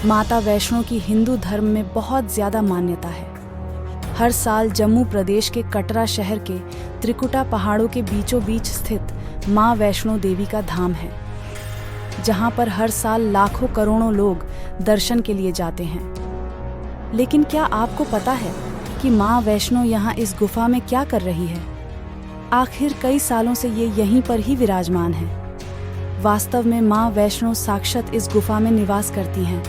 माता वैष्णो की हिंदू धर्म में बहुत ज़्यादा मान्यता है। हर साल जम्मू प्रदेश के कटरा शहर के त्रिकुटा पहाड़ों के बीचों बीच स्थित माँ वैष्णो देवी का धाम है, जहाँ पर हर साल लाखों करोड़ों लोग दर्शन के लिए जाते हैं। लेकिन क्या आपको पता है कि माँ वैष्णो यहाँ इस गुफा में क्या कर रही है? आखिर कई सालों से ये यहीं पर ही विराजमान है। वास्तव में माँ वैष्णो साक्षात इस गुफा में निवास करती हैं।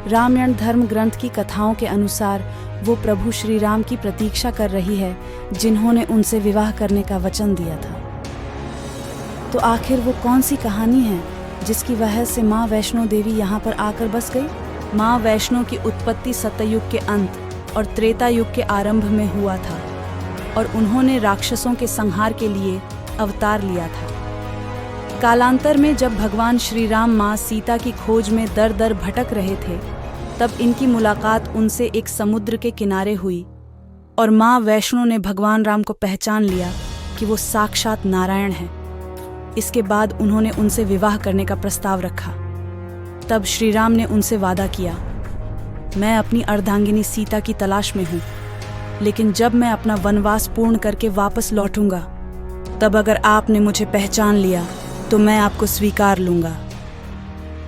रामायण धर्म ग्रंथ की कथाओं के अनुसार वो प्रभु श्री राम की प्रतीक्षा कर रही है, जिन्होंने उनसे विवाह करने का वचन दिया था। तो आखिर वो कौन सी कहानी है जिसकी वजह से माँ वैष्णो देवी यहाँ पर आकर बस गई? माँ वैष्णो की उत्पत्ति सतयुग के अंत और त्रेता युग के आरंभ में हुआ था और उन्होंने राक्षसों के संहार के लिए अवतार लिया था। कालांतर में जब भगवान श्री राम माँ सीता की खोज में दर दर भटक रहे थे, तब इनकी मुलाकात उनसे एक समुद्र के किनारे हुई और माँ वैष्णो ने भगवान राम को पहचान लिया कि वो साक्षात नारायण हैं। इसके बाद उन्होंने उनसे विवाह करने का प्रस्ताव रखा। तब श्री राम ने उनसे वादा किया, मैं अपनी अर्धांगिनी सीता की तलाश में हूँ, लेकिन जब मैं अपना वनवास पूर्ण करके वापस लौटूंगा, तब अगर आपने मुझे पहचान लिया तो मैं आपको स्वीकार लूंगा।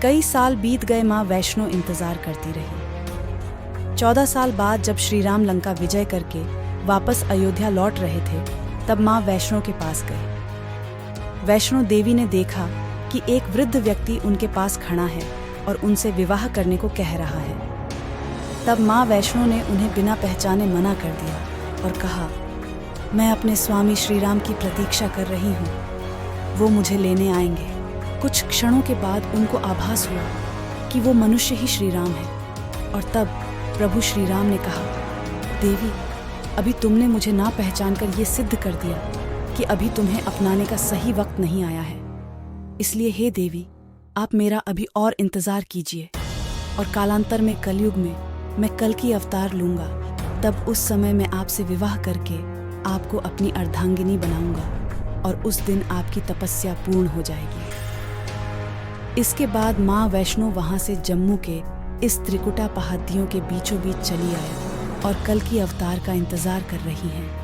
कई साल बीत गए, माँ वैष्णो इंतजार करती रही। 14 साल बाद जब श्री राम लंका विजय करके वापस अयोध्या लौट रहे थे, तब माँ वैष्णो के पास गए। वैष्णो देवी ने देखा कि एक वृद्ध व्यक्ति उनके पास खड़ा है और उनसे विवाह करने को कह रहा है। तब माँ वैष्णो ने उन्हें बिना पहचाने मना कर दिया और कहा, मैं अपने स्वामी श्री राम की प्रतीक्षा कर रही हूँ, वो मुझे लेने आएंगे। कुछ क्षणों के बाद उनको आभास हुआ कि वो मनुष्य ही श्री राम है और तब प्रभु श्री राम ने कहा, देवी, अभी तुमने मुझे ना पहचान कर ये सिद्ध कर दिया कि अभी तुम्हें अपनाने का सही वक्त नहीं आया है। इसलिए हे देवी, आप मेरा अभी और इंतजार कीजिए और कालांतर में कलयुग में मैं कल की अवतार लूंगा। तब उस समय मैं आपसे विवाह करके आपको अपनी अर्धांगिनी बनाऊंगा और उस दिन आपकी तपस्या पूर्ण हो जाएगी। इसके बाद माँ वैष्णो वहां से जम्मू के इस त्रिकुटा पहाड़ियों के बीचों बीच चली आई और कल की अवतार का इंतजार कर रही हैं।